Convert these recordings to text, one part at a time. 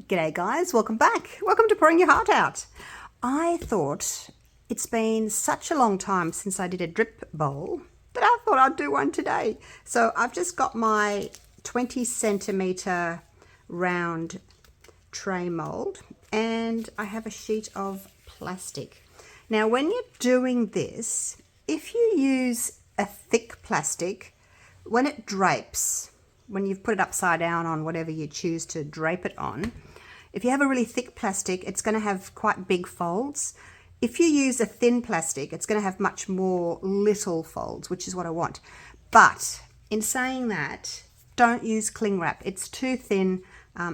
G'day guys, welcome back. Welcome to Pouring Your Heart Out. I thought it's been such a long time since I did a drip bowl that I thought I'd do one today. So I've just got my 20 centimeter round tray mold and I have a sheet of plastic. Now when you're doing this, if you use a thick plastic, when it drapes, when you've put it upside down on whatever you choose to drape it on, if you have a really thick plastic, it's going to have quite big folds. If you use a thin plastic, it's going to have much more little folds, which is what I want. But in saying that, don't use cling wrap. It's too thin.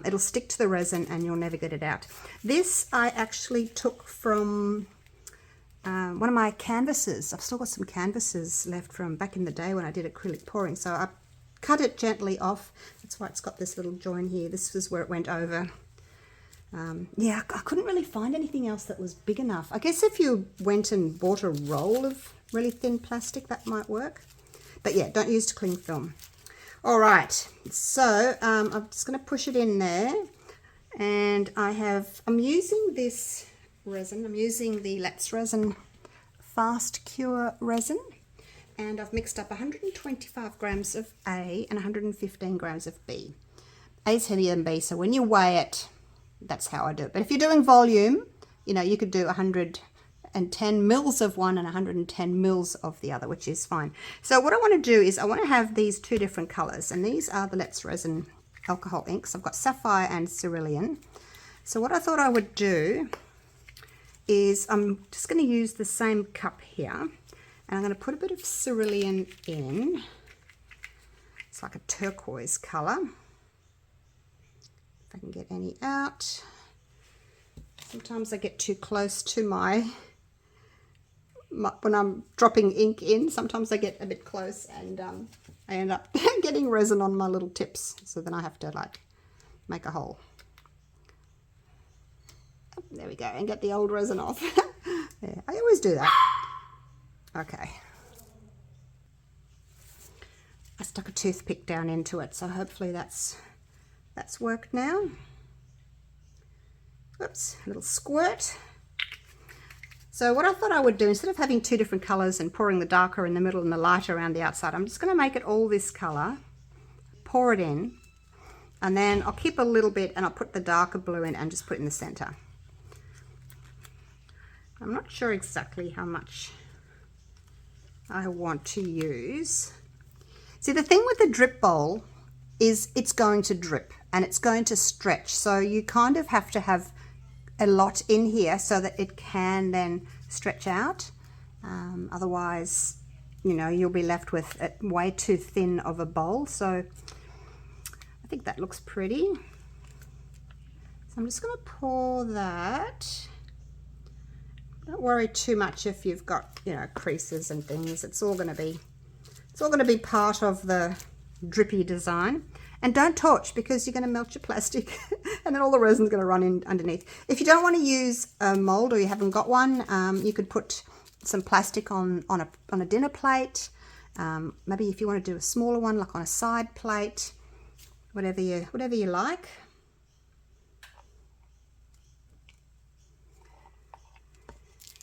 It'll stick to the resin and you'll never get it out. This I actually took from one of my canvases. I've still got some canvases left from back in the day when I did acrylic pouring. So I cut it gently off. That's why it's got this little join here. This is where it went over. Yeah, I couldn't really find anything else that was big enough. I guess if you went and bought a roll of really thin plastic, that might work. But yeah, don't use cling film. All right, so I'm just going to push it in there. And I'm using this resin. I'm using the Let's Resin Fast Cure resin. And I've mixed up 125 grams of A and 115 grams of B. A is heavier than B, so when you weigh it, that's how I do it. But if you're doing volume, you know, you could do 110 mils of one and 110 mils of the other, which is fine. So what I want to do is I want to have these two different colors, and these are the Let's Resin alcohol inks. I've got sapphire and cerulean. So what I thought I would do is I'm just going to use the same cup here. And I'm going to put a bit of cerulean in. It's like a turquoise colour. If I can get any out. Sometimes I get too close to my when I'm dropping ink in, sometimes I get a bit close and I end up getting resin on my little tips. So then I have to like make a hole. There we go, and get the old resin off. Yeah, I always do that. Okay, I stuck a toothpick down into it, so hopefully that's worked now. Oops, a little squirt. So what I thought I would do, instead of having two different colors and pouring the darker in the middle and the lighter around the outside, I'm just going to make it all this color, pour it in, and then I'll keep a little bit and I'll put the darker blue in and just put it in the center. I'm not sure exactly how much I want to use. See, the thing with the drip bowl is it's going to drip and it's going to stretch, so you kind of have to have a lot in here so that it can then stretch out. Otherwise, you know, you'll be left with it way too thin of a bowl. So I think that looks pretty. So I'm just going to pour that. Don't worry too much if you've got, you know, creases and things. It's all going to be part of the drippy design. And don't torch, because you're going to melt your plastic and then all the resin's going to run in underneath. If you don't want to use a mold or you haven't got one, you could put some plastic on a dinner plate. Maybe if you want to do a smaller one, like on a side plate, whatever you like.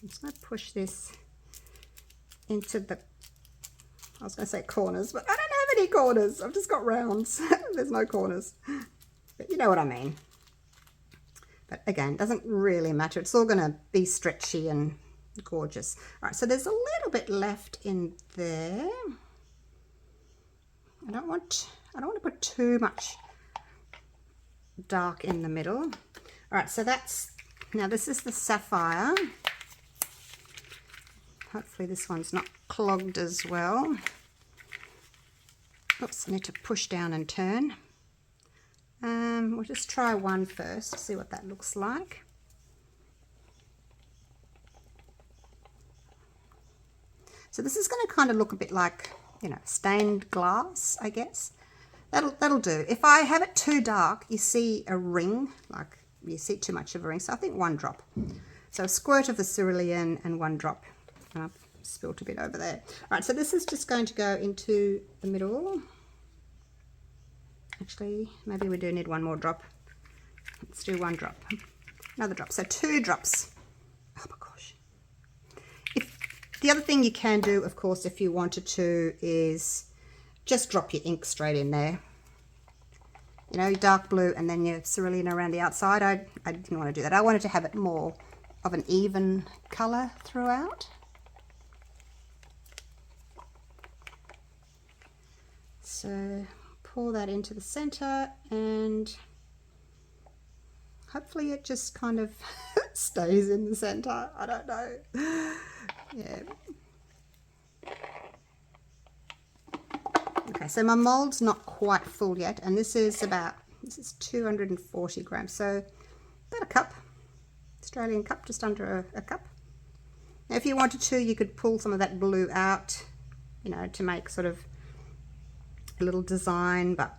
I'm just going to push this into the, I was going to say corners, but I don't have any corners. I've just got rounds. There's no corners. But you know what I mean. But again, it doesn't really matter. It's all going to be stretchy and gorgeous. All right, so there's a little bit left in there. I don't want to put too much dark in the middle. All right, so now this is the sapphire. Hopefully this one's not clogged as well. Oops, I need to push down and turn. We'll just try one first, see what that looks like. So this is going to kind of look a bit like, you know, stained glass, I guess. That'll do. If I have it too dark, you see a ring, like you see too much of a ring. So I think one drop. So a squirt of the cerulean and one drop. And I've spilt a bit over there. All right, so this is just going to go into the middle. Actually, maybe we do need one more drop. Let's do 1 drop. Another drop. So 2 drops. Oh my gosh. The other thing you can do, of course, if you wanted to, is just drop your ink straight in there. You know, dark blue and then your cerulean around the outside. I didn't want to do that. I wanted to have it more of an even colour throughout. So pour that into the centre and hopefully it just kind of stays in the centre. I don't know. Yeah. Okay, so my mould's not quite full yet, and this is 240 grams, so about a cup, Australian cup, just under a cup. Now, if you wanted to, you could pull some of that blue out, you know, to make sort of a little design, but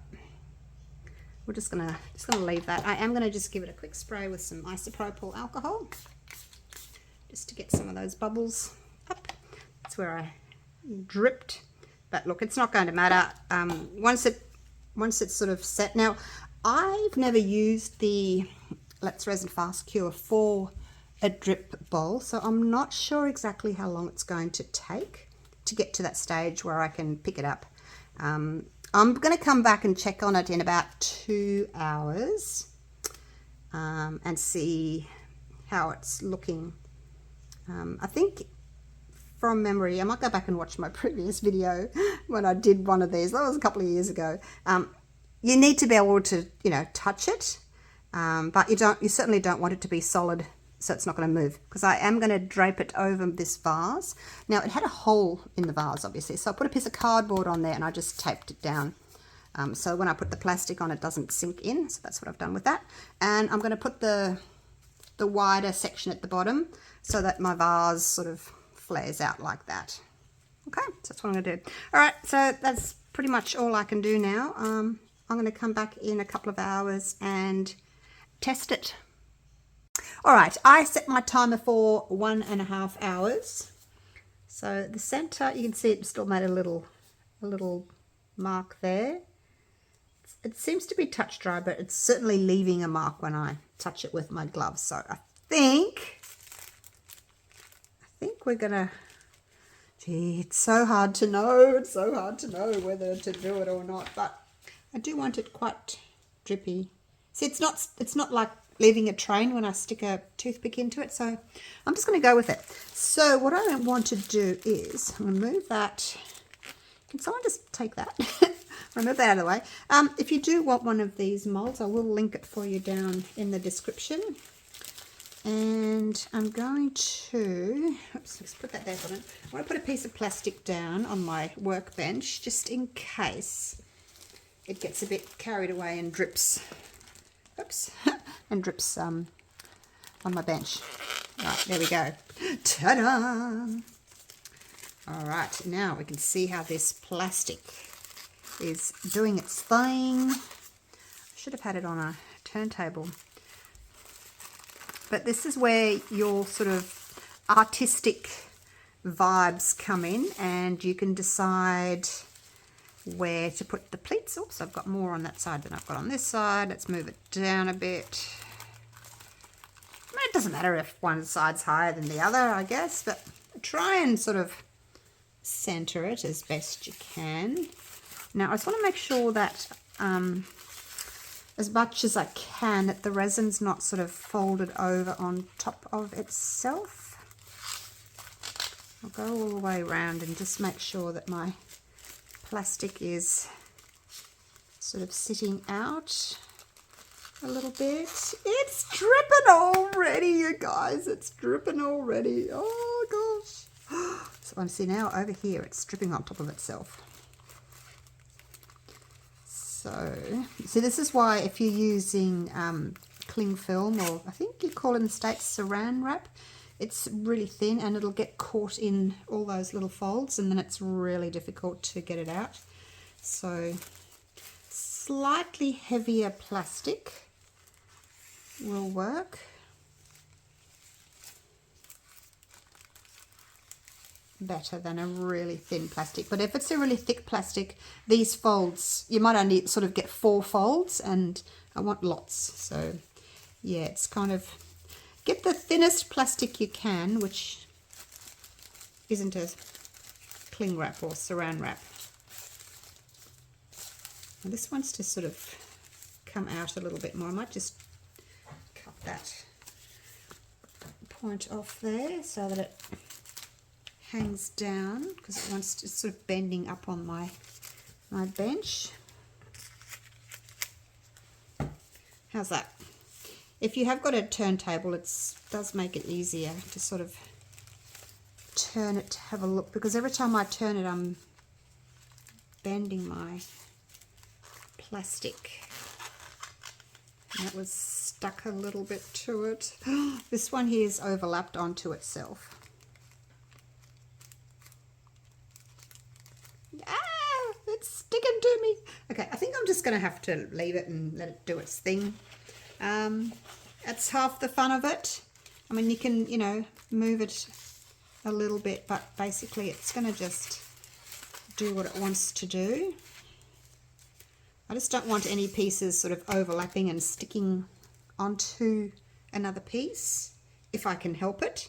we're just gonna leave that. I am gonna just give it a quick spray with some isopropyl alcohol, just to get some of those bubbles up. That's where I dripped, but look, it's not going to matter once it's sort of set. Now, I've never used the Let's Resin Fast Cure for a drip bowl, so I'm not sure exactly how long it's going to take to get to that stage where I can pick it up. I'm going to come back and check on it in about 2 hours and see how it's looking. I think from memory, I might go back and watch my previous video when I did one of these. That was a couple of years ago. You need to be able to, you know, touch it, but you certainly don't want it to be solid, so it's not going to move, because I am going to drape it over this vase. Now, it had a hole in the vase, obviously, so I put a piece of cardboard on there and I just taped it down. So when I put the plastic on, it doesn't sink in. So that's what I've done with that. And I'm going to put the wider section at the bottom so that my vase sort of flares out like that. Okay, so that's what I'm going to do. All right, so that's pretty much all I can do now. I'm going to come back in a couple of hours and test it. All right, I set my timer for 1.5 hours. So the center, you can see it still made a little mark there. It seems to be touch dry, but it's certainly leaving a mark when I touch it with my gloves. So I think we're gonna, gee, it's so hard to know. It's so hard to know whether to do it or not, but I do want it quite drippy. See, it's not like leaving a train when I stick a toothpick into it, so I'm just going to go with it. So what I want to do is I'm going to move that. Can someone just take that? Remove that out of the way. If you do want one of these molds, I will link it for you down in the description. And I'm going to, oops, let's put that there for a minute. I want to put a piece of plastic down on my workbench just in case it gets a bit carried away and drips. Oops, and drips on my bench. All right, there we go. Ta-da! All right, now we can see how this plastic is doing its thing. I should have had it on a turntable. But this is where your sort of artistic vibes come in, and you can decide where to put the pleats. Oops, I've got more on that side than I've got on this side. Let's move it down a bit. I mean, it doesn't matter if one side's higher than the other, I guess, but try and sort of center it as best you can. Now, I just want to make sure that as much as I can, that the resin's not sort of folded over on top of itself. I'll go all the way around and just make sure that my plastic is sort of sitting out a little bit. It's dripping already, you guys. It's dripping already. Oh gosh. So I see now over here it's dripping on top of itself. So, see, this is why if you're using cling film, or I think you call it in the States saran wrap, it's really thin and it'll get caught in all those little folds, and then it's really difficult to get it out. So slightly heavier plastic will work. Better than a really thin plastic. But if it's a really thick plastic, these folds, you might only sort of get 4 folds, and I want lots. So yeah, it's kind of, get the thinnest plastic you can, which isn't a cling wrap or saran wrap. And this wants to sort of come out a little bit more. I might just cut that point off there so that it hangs down, because it wants to sort of bending up on my bench. How's that? If you have got a turntable, it does make it easier to sort of turn it to have a look, because every time I turn it, I'm bending my plastic. And that was stuck a little bit to it. This one here is overlapped onto itself. Ah, it's sticking to me. Okay, I think I'm just going to have to leave it and let it do its thing. That's half the fun of it. I mean, you can, you know, move it a little bit, but basically it's going to just do what it wants to do. I just don't want any pieces sort of overlapping and sticking onto another piece, if I can help it.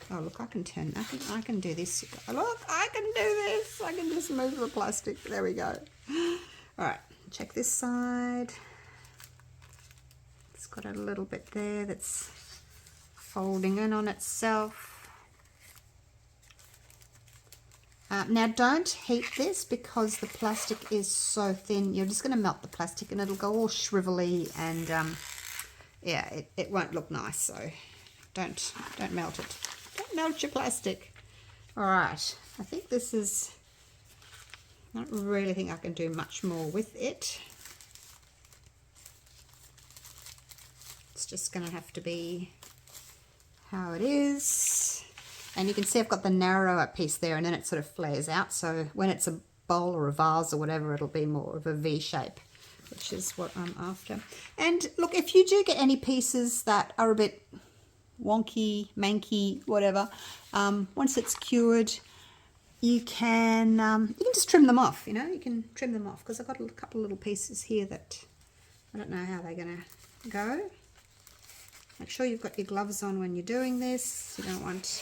Oh, look, I can do this. Look, I can do this. I can just move the plastic. There we go. All right, check this side. It's got a little bit there that's folding in on itself. Now don't heat this, because the plastic is so thin. You're just going to melt the plastic and it'll go all shrivelly, and yeah, it won't look nice. So don't melt it. Don't melt your plastic. All right, I think this is, I don't really think I can do much more with it. It's just going to have to be how it is. And you can see I've got the narrower piece there, and then it sort of flares out. So when it's a bowl or a vase or whatever, it'll be more of a V shape, which is what I'm after. And look, if you do get any pieces that are a bit wonky, manky, whatever, once it's cured, you can just trim them off. You know, you can trim them off, because I've got a couple of little pieces here that I don't know how they're going to go. Make sure you've got your gloves on when you're doing this. You don't want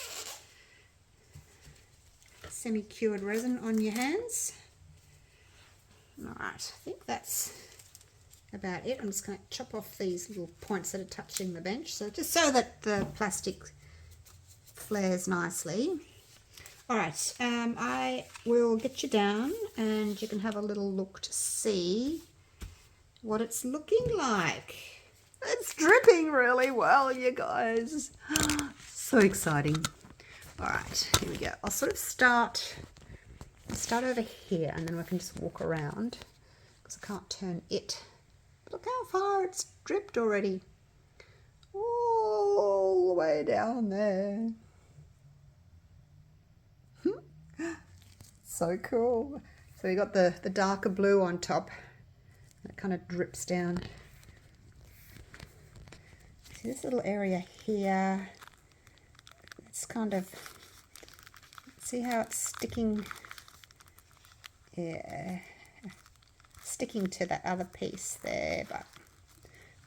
semi-cured resin on your hands. Alright, I think that's about it. I'm just going to chop off these little points that are touching the bench, so just so that the plastic flares nicely. Alright, I will get you down and you can have a little look to see what it's looking like. It's dripping really well, you guys. So exciting. All right, here we go. I'll sort of start over here, and then we can just walk around, because I can't turn it. Look how far it's dripped already. All the way down there. So cool. So we got the darker blue on top. It kind of drips down. See this little area here? It's kind of, see how it's sticking, yeah, sticking to that other piece there, but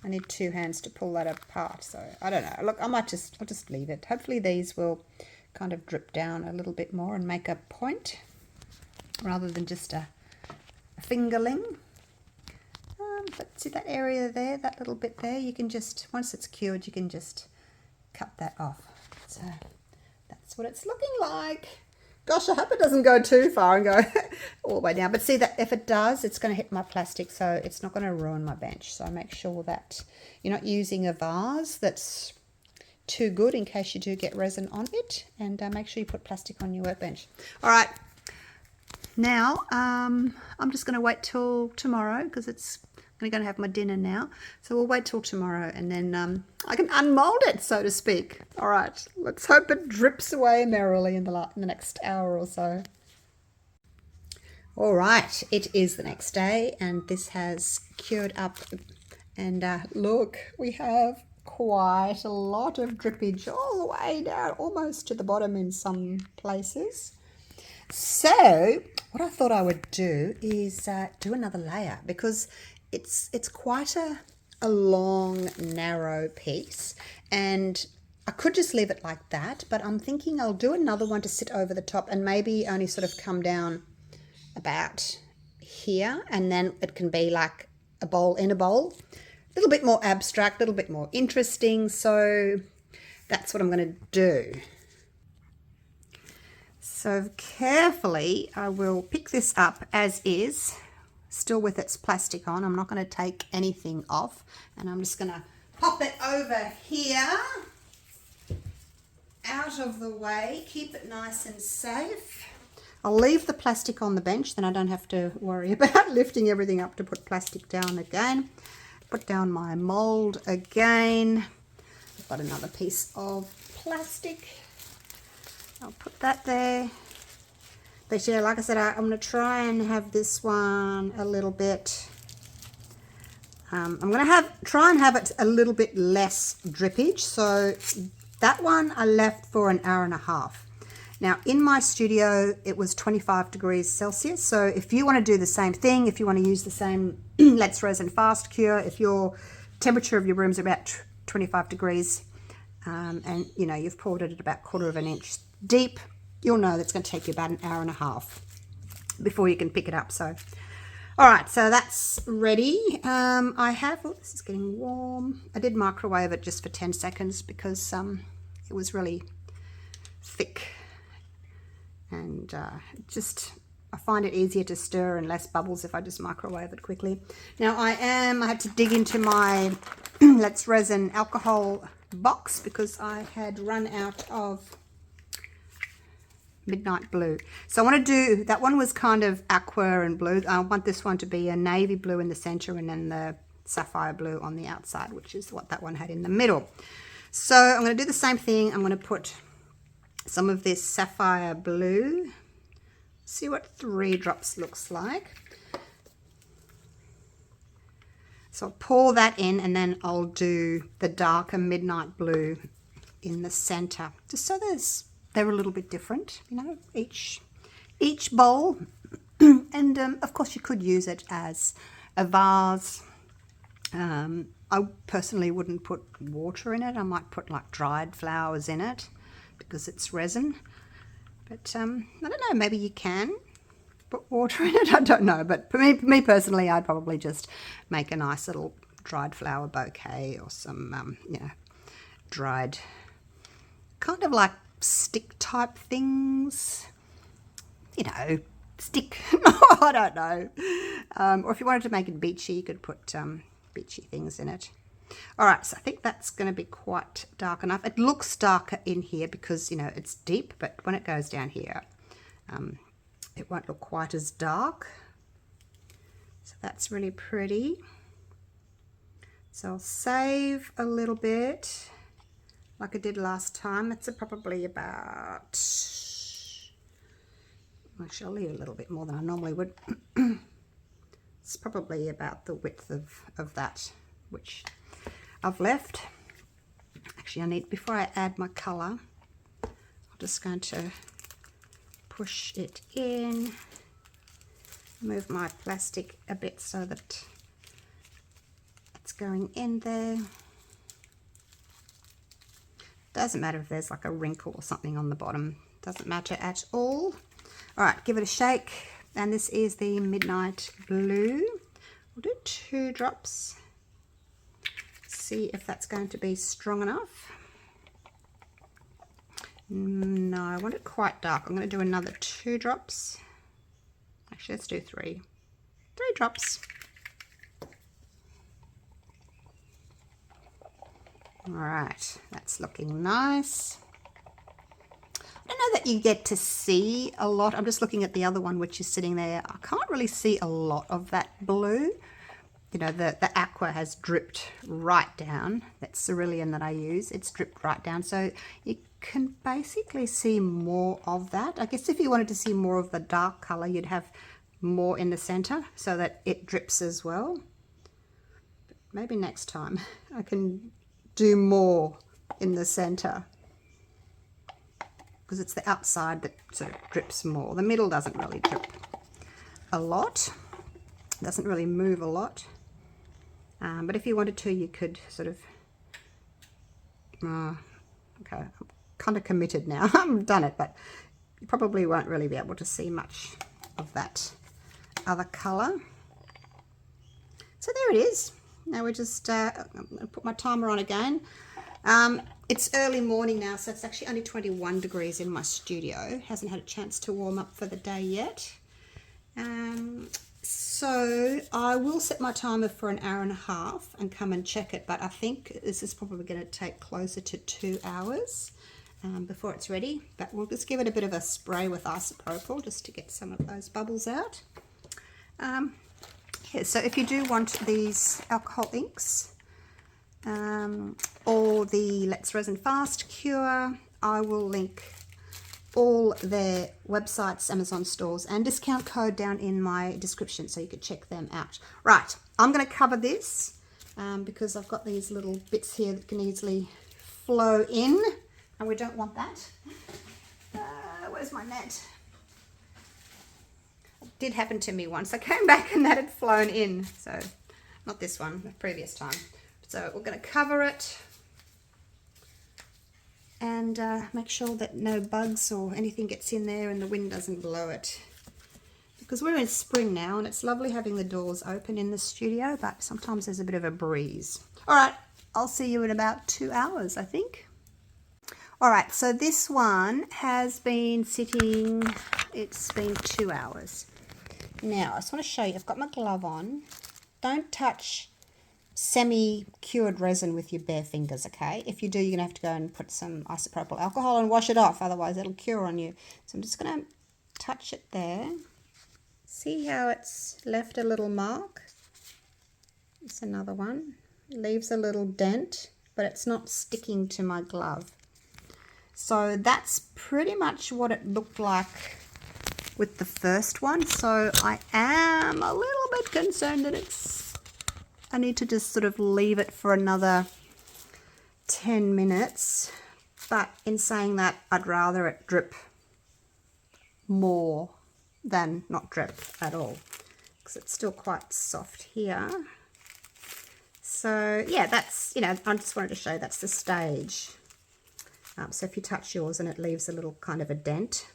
I need two hands to pull that apart, so I don't know. Look, I'll just leave it. Hopefully these will kind of drip down a little bit more and make a point rather than just a fingerling. But see that area there, that little bit there, you can just, once it's cured, you can just cut that off. So that's what it's looking like. Gosh, I hope it doesn't go too far and go all the way down. But see that if it does, it's going to hit my plastic, so it's not going to ruin my bench. So make sure that you're not using a vase that's too good in case you do get resin on it. And make sure you put plastic on your workbench. All right. Now, I'm just going to wait till tomorrow, because I'm going to have my dinner now. So we'll wait till tomorrow, and then I can unmold it, so to speak. All right, let's hope it drips away merrily in the next hour or so. All right, it is the next day, and this has cured up. And look, we have quite a lot of drippage all the way down, almost to the bottom in some places. So what I thought I would do is do another layer, because it's quite a a long, narrow piece, and I could just leave it like that, but I'm thinking I'll do another one to sit over the top and maybe only sort of come down about here, and then it can be like a bowl in a bowl. A little bit more abstract, a little bit more interesting, so that's what I'm going to do. So carefully I will pick this up as is, still with its plastic on. I'm not going to take anything off, and I'm just going to pop it over here, out of the way, keep it nice and safe. I'll leave the plastic on the bench, then I don't have to worry about lifting everything up to put plastic down again. Put down my mold again. I've got another piece of plastic. I'll put that there. But yeah, like I said, I'm going to try and have this one a little bit. I'm going to try and have it a little bit less drippage. So that one I left for an hour and a half. Now in my studio it was 25 degrees Celsius. So if you want to do the same thing, if you want to use the same Let's Resin Fast Cure, if your temperature of your room is about 25 degrees and you know you've poured it at about 1/4 of an inch deep, you'll know that's going to take you about an hour and a half before you can pick it up. So all right, so that's ready. I have, oh, this is getting warm. I did microwave it just for 10 seconds because it was really thick, and I find it easier to stir and less bubbles if I just microwave it quickly. Now I had to dig into my Let's Resin alcohol box because I had run out of Midnight Blue. So I want to do, that one was kind of aqua and blue. I want this one to be a navy blue in the center and then the sapphire blue on the outside, which is what that one had in the middle. So I'm going to do the same thing. I'm going to put some of this sapphire blue. See what 3 drops looks like. So I'll pour that in, and then I'll do the darker midnight blue in the center, just so they're a little bit different, you know, each bowl. And of course you could use it as a vase. I personally wouldn't put water in it. I might put like dried flowers in it because it's resin. But I don't know, maybe you can put water in it. I don't know. But for me personally, I'd probably just make a nice little dried flower bouquet or some, you know, dried kind of like stick type things. You know, stick. I don't know. Or if you wanted to make it beachy, you could put beachy things in it. All right, so I think that's going to be quite dark enough. It looks darker in here because, you know, it's deep, but when it goes down here, it won't look quite as dark. So that's really pretty. So I'll save a little bit like I did last time. It's probably about, actually I'll leave a little bit more than I normally would. It's probably about the width of that, which I've left. Actually, I need, before I add my colour, I'm just going to push it in, move my plastic a bit so that it's going in there. Doesn't matter if there's like a wrinkle or something on the bottom, doesn't matter at all. All right, give it a shake. And this is the Midnight Blue. We'll do 2 drops. See if that's going to be strong enough. No, I want it quite dark. I'm going to do another 2 drops. Actually, let's do 3. 3 drops. All right, that's looking nice. I don't know that you get to see a lot. I'm just looking at the other one which is sitting there. I can't really see a lot of that blue. You know, the aqua has dripped right down. That cerulean that I use, it's dripped right down. So you can basically see more of that. I guess if you wanted to see more of the dark color, you'd have more in the center so that it drips as well. But maybe next time I can do more in the center, because it's the outside that sort of drips more. The middle doesn't really drip a lot. Doesn't really move a lot. But if you wanted to, you could sort of, okay, I'm kind of committed now. I haven't done it, but you probably won't really be able to see much of that other colour. So there it is. Now we're just, I'm going to put my timer on again. It's early morning now, so it's actually only 21 degrees in my studio. Hasn't had a chance to warm up for the day yet. So I will set my timer for an hour and a half and come and check it, but I think this is probably going to take closer to 2 hours before it's ready. But we'll just give it a bit of a spray with isopropyl just to get some of those bubbles out. Yeah, so if you do want these alcohol inks or the Let's Resin Fast Cure, I will link all their websites, Amazon stores, and discount code down in my description so you could check them out. Right, I'm going to cover this because I've got these little bits here that can easily flow in, and we don't want that. Where's my net? It did happen to me once. I came back and that had flown in, so not this one, the previous time. So we're going to cover it and make sure that no bugs or anything gets in there and the wind doesn't blow it. Because we're in spring now and it's lovely having the doors open in the studio, but sometimes there's a bit of a breeze. All right, I'll see you in about 2 hours, I think. All right, so this one has been sitting, it's been 2 hours. Now, I just want to show you, I've got my glove on. Don't touch semi-cured resin with your bare fingers, okay? If you do, you're going to have to go and put some isopropyl alcohol and wash it off, otherwise it'll cure on you. So I'm just going to touch it there. See how it's left a little mark? It's another one. It leaves a little dent, but it's not sticking to my glove. So that's pretty much what it looked like with the first one. So I am a little bit concerned that I need to just sort of leave it for another 10 minutes. But in saying that, I'd rather it drip more than not drip at all, because it's still quite soft here. So yeah, that's, you know, I just wanted to show you that's the stage. So if you touch yours and it leaves a little kind of a dent,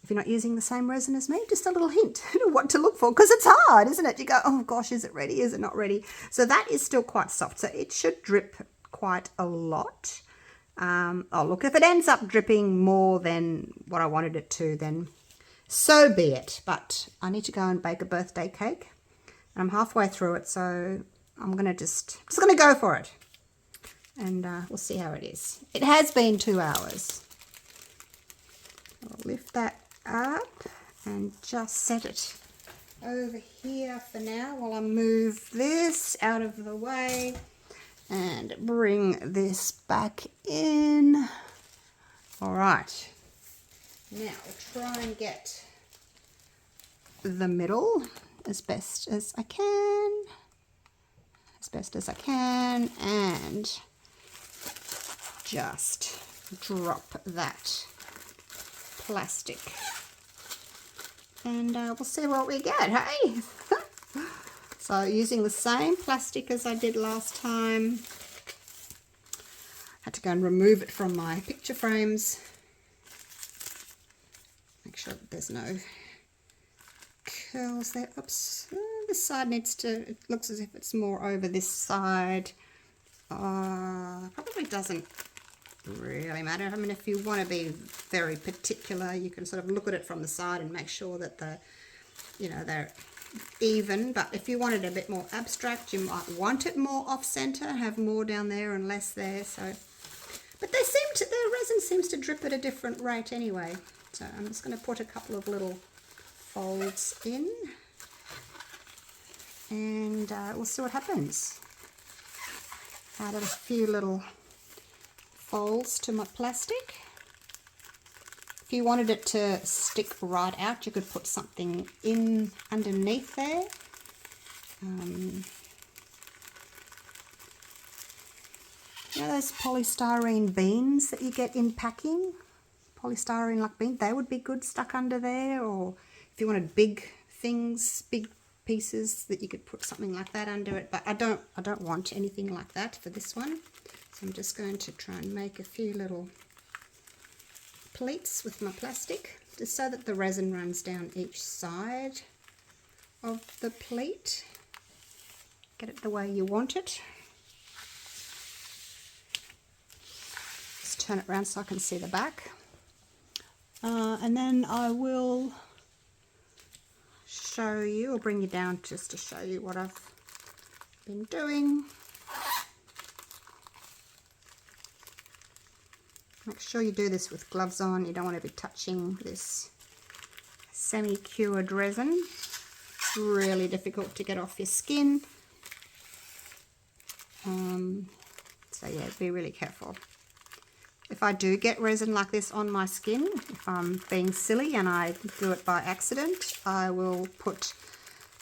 if you're not using the same resin as me, just a little hint of what to look for, because it's hard, isn't it? You go, oh gosh, is it ready? Is it not ready? So that is still quite soft. So it should drip quite a lot. Oh, look, if it ends up dripping more than what I wanted it to, then so be it. But I need to go and bake a birthday cake. And I'm halfway through it, so I'm going to just going to go for it. And we'll see how it is. It has been 2 hours. I'll lift that up and just set it over here for now while I move this out of the way and bring this back in. All right. Now we'll try and get the middle as best as I can. And just drop that plastic and we'll see what we get, hey? So using the same plastic as I did last time. Had to go and remove it from my picture frames. Make sure that there's no curls there. Oops, this side needs to, it looks as if it's more over this side. Probably doesn't really matter. I mean, if you want to be very particular, you can sort of look at it from the side and make sure that they're even. But if you want it a bit more abstract, you might want it more off center, have more down there and less there. So, but their resin seems to drip at a different rate anyway. So I'm just going to put a couple of little folds in, and we'll see what happens. Added a few little folds to my plastic. If you wanted it to stick right out, you could put something in underneath there. You know those polystyrene beans that you get in packing? Polystyrene like beans, they would be good stuck under there. Or if you wanted big things, big pieces that you could put something like that under it, but I don't want anything like that for this one. So I'm just going to try and make a few little pleats with my plastic, just so that the resin runs down each side of the pleat. Get it the way you want it. Just turn it around so I can see the back. And then I will show you, or bring you down just to show you what I've been doing. Make sure you do this with gloves on. You don't want to be touching this semi-cured resin. It's really difficult to get off your skin. So yeah, be really careful. If I do get resin like this on my skin, if I'm being silly and I do it by accident, I will put,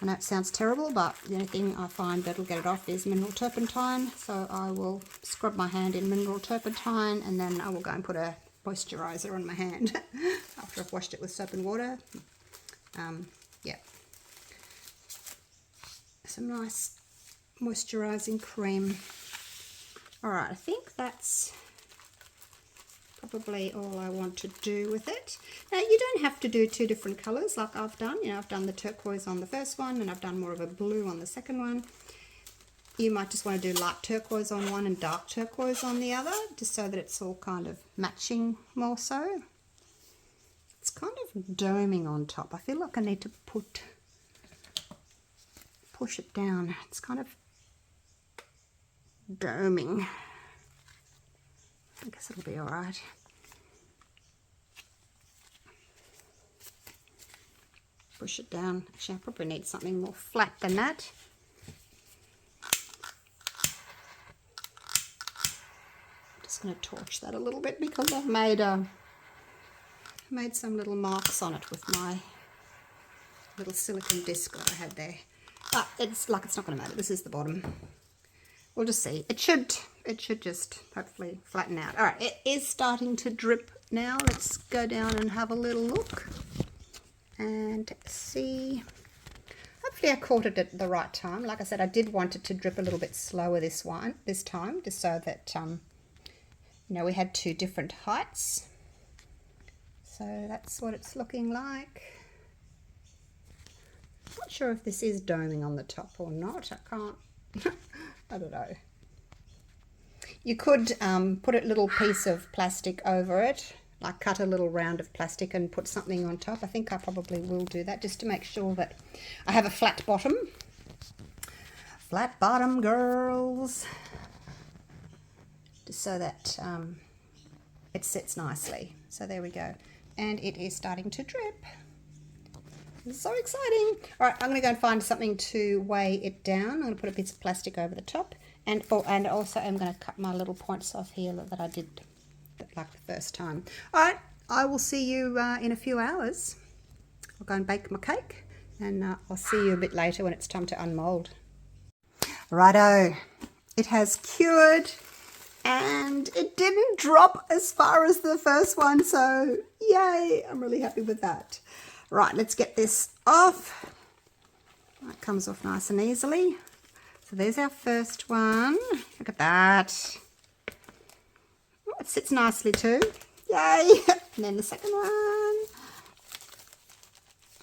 I know it sounds terrible, but the only thing I find that'll get it off is mineral turpentine. So I will scrub my hand in mineral turpentine, and then I will go and put a moisturiser on my hand after I've washed it with soap and water. Yeah, some nice moisturising cream. Alright, I think that's probably all I want to do with it. Now, you don't have to do two different colours like I've done. You know, I've done the turquoise on the first one, and I've done more of a blue on the second one. You might just want to do light turquoise on one and dark turquoise on the other, just so that it's all kind of matching more so. It's kind of doming on top. I feel like I need to push it down. It's kind of doming. I guess it'll be alright. Push it down. Actually, I probably need something more flat than that. I'm just going to torch that a little bit because I've made some little marks on it with my little silicone disc that I had there. But it's not going to matter. This is the bottom. We'll just see. It should just hopefully flatten out. All right, it is starting to drip now. Let's go down and have a little look and see. Hopefully I caught it at the right time. Like I said, I did want it to drip a little bit slower this time, just so that you know, we had two different heights. So that's what it's looking like. Not sure if this is doming on the top or not. I can't. I don't know. You could put a little piece of plastic over it, like cut a little round of plastic and put something on top. I think I probably will do that just to make sure that I have a flat bottom. Flat bottom, girls. Just so that it sits nicely. So there we go. And it is starting to drip. It's so exciting. All right, I'm going to go and find something to weigh it down. I'm going to put a piece of plastic over the top. And also I'm going to cut my little points off here that I did like the first time. All right, I will see you in a few hours. I'll go and bake my cake, and I'll see you a bit later when it's time to unmold. Righto, it has cured and it didn't drop as far as the first one, so yay, I'm really happy with that. Right, let's get this off. That comes off nice and easily. So there's our first one. Look at that. Oh, it sits nicely too. Yay! And then the second one.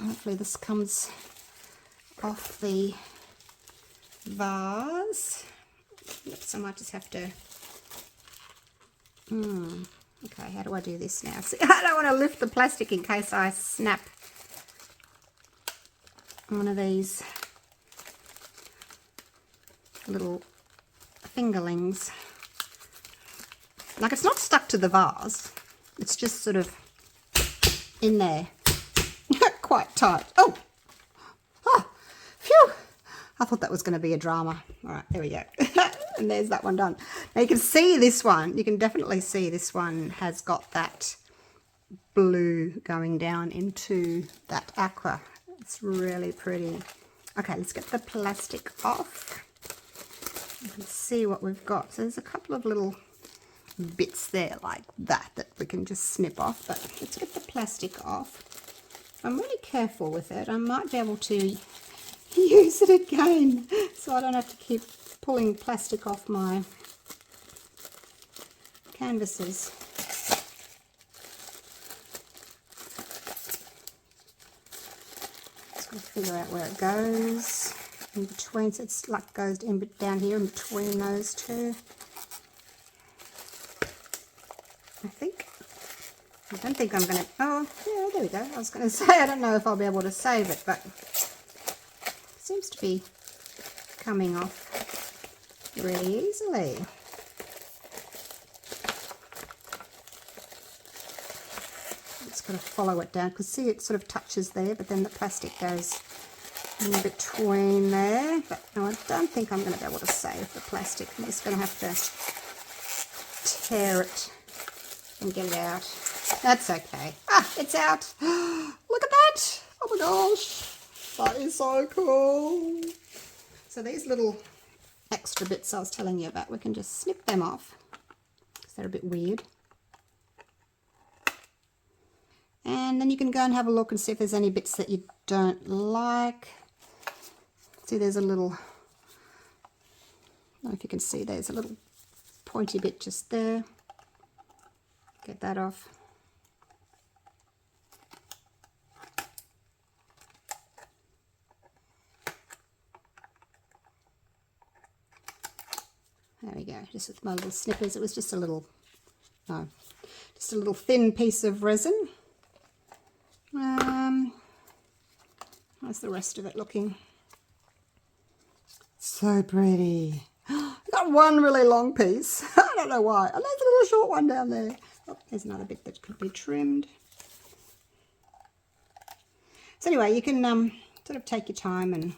Hopefully this comes off the vase. Oops, I might just have to... Okay, how do I do this now? See, I don't want to lift the plastic in case I snap one of these little fingerlings. Like, it's not stuck to the vase. It's just sort of in there. Quite tight. Oh! Oh! Phew! I thought that was going to be a drama. All right, there we go. And there's that one done. Now you can see this one. You can definitely see this one has got that blue going down into that aqua. It's really pretty. Okay, let's get the plastic off. You can see what we've got. So there's a couple of little bits there like that we can just snip off. But let's get the plastic off. I'm really careful with it. I might be able to use it again, so I don't have to keep pulling plastic off my canvases. Just got to figure out where it goes in between, so it's like goes in down here in between those two. I don't think I'm going to, oh yeah, there we go. I was going to say, I don't know if I'll be able to save it, but it seems to be coming off really easily. Just got to follow it down, because see, it sort of touches there, but then the plastic goes in between there. But no, I don't think I'm going to be able to save the plastic. I'm just going to have to tear it and get it out. That's okay. Ah, it's out. Look at that. Oh my gosh. That is so cool. So these little extra bits I was telling you about, we can just snip them off because they're a bit weird. And then you can go and have a look and see if there's any bits that you don't like. See, there's a little, I don't know if you can see, there's a little pointy bit just there. Get that off. There we go, just with my little snippers. It was just a little, no, just a little thin piece of resin. How's the rest of it looking? So pretty. I've got one really long piece. I don't know why. And there's a little short one down there. Oh, there's another bit that could be trimmed. So anyway, you can sort of take your time and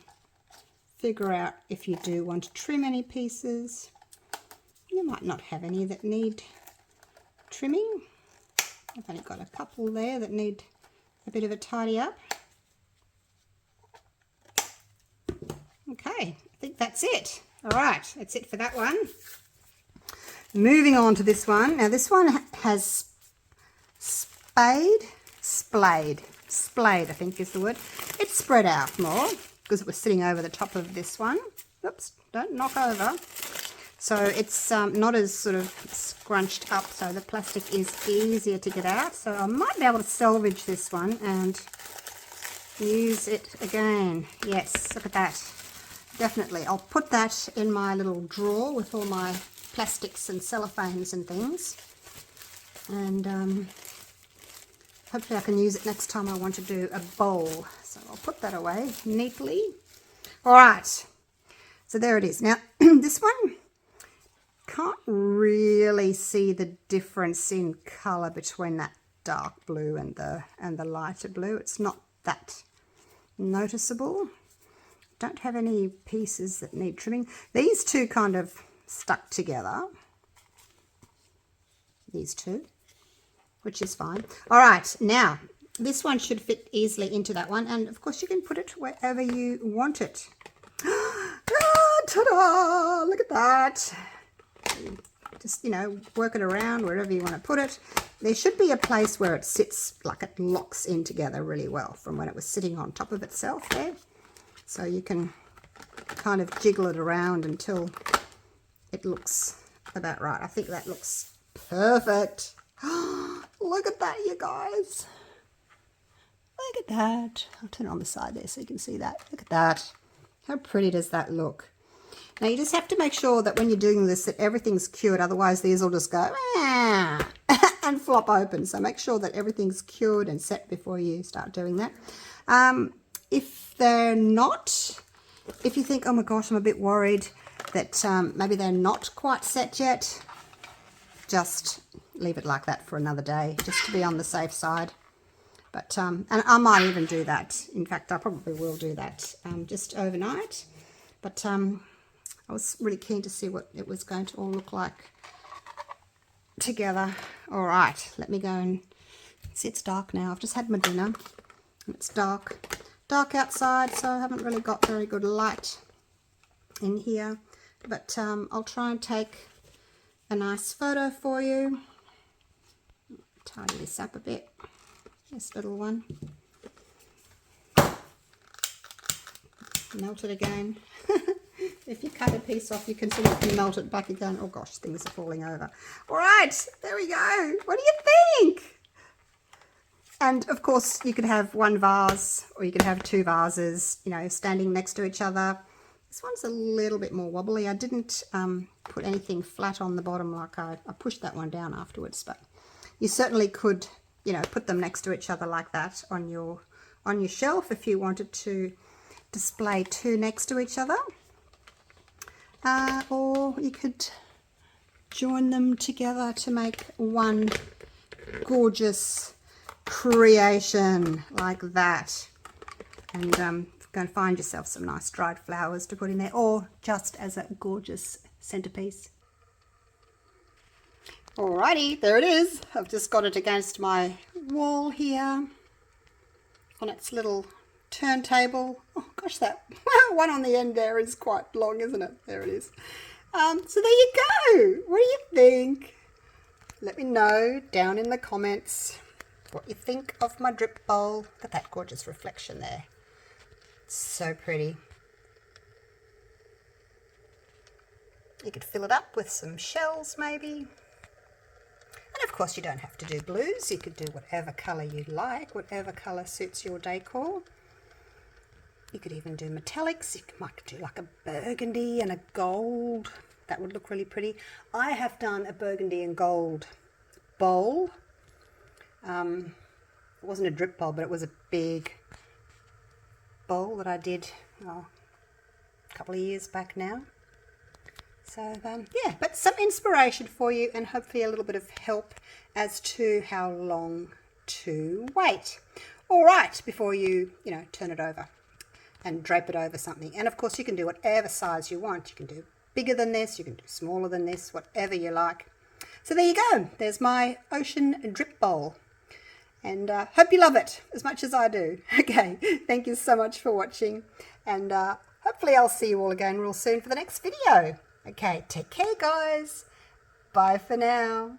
figure out if you do want to trim any pieces. You might not have any that need trimming. I've only got a couple there that need a bit of a tidy up. Okay, I think that's it. All right, that's it for that one. Moving on to this one. Now this one has splayed, I think is the word. It's spread out more because it was sitting over the top of this one. Oops, don't knock over. So it's not as sort of scrunched up, so the plastic is easier to get out. So I might be able to salvage this one and use it again. Yes, look at that. Definitely. I'll put that in my little drawer with all my plastics and cellophanes and things. And hopefully I can use it next time I want to do a bowl. So I'll put that away neatly. All right. So there it is. Now, this one, can't really see the difference in colour between that dark blue and the lighter blue. It's not that noticeable. Don't have any pieces that need trimming. These two kind of stuck together. These two, which is fine. All right, now this one should fit easily into that one, and of course you can put it wherever you want it. Ah, ta-da! Look at that. Just, you know, work it around wherever you want to put it. There should be a place where it sits, like it locks in together really well from when it was sitting on top of itself there. So you can kind of jiggle it around until it looks about right. I think that looks perfect. Look at that, you guys. Look at that. I'll turn it on the side there so you can see that. Look at that. How pretty does that look? Now you just have to make sure that when you're doing this that everything's cured, otherwise these will just go and flop open. So make sure that everything's cured and set before you start doing that. If they're not, if you think, oh my gosh, I'm a bit worried that maybe they're not quite set yet, just leave it like that for another day, just to be on the safe side. But, and I might even do that. In fact, I probably will do that just overnight. But I was really keen to see what it was going to all look like together. All right, let me go and see. It's dark now. I've just had my dinner and it's dark. Dark outside, so I haven't really got very good light in here, but I'll try and take a nice photo for you. Tidy this up a bit, this little one. melt it again. If you cut a piece off, you can sort of melt it back again. Oh gosh, things are falling over. All right, there we go. What do you think? And of course, you could have one vase or you could have two vases, you know, standing next to each other. This one's a little bit more wobbly. I didn't put anything flat on the bottom, like I pushed that one down afterwards, but you certainly could, you know, put them next to each other like that on your shelf if you wanted to display two next to each other. Or you could join them together to make one gorgeous creation like that. And go and find yourself some nice dried flowers to put in there, or just as a gorgeous centerpiece. Alrighty, there it is. I've just got it against my wall here on its little turntable. Oh gosh, that one on the end there is quite long, isn't it? There it is. So there you go. What do you think? Let me know down in the comments what you think of my drip bowl. Look at that gorgeous reflection there. So pretty. You could fill it up with some shells maybe. And of course you don't have to do blues. You could do whatever colour you like, whatever colour suits your decor. You could even do metallics. You might do like a burgundy and a gold. That would look really pretty. I have done a burgundy and gold bowl. It wasn't a drip bowl, but it was a big bowl that I did a couple of years back now. So yeah, but some inspiration for you and hopefully a little bit of help as to how long to wait. All right, before you turn it over and drape it over something. And of course you can do whatever size you want. You can do bigger than this, you can do smaller than this, whatever you like. So there you go. There's my ocean drip bowl. And hope you love it as much as I do. Okay, thank you so much for watching. And hopefully I'll see you all again real soon for the next video. Okay, take care guys. Bye for now.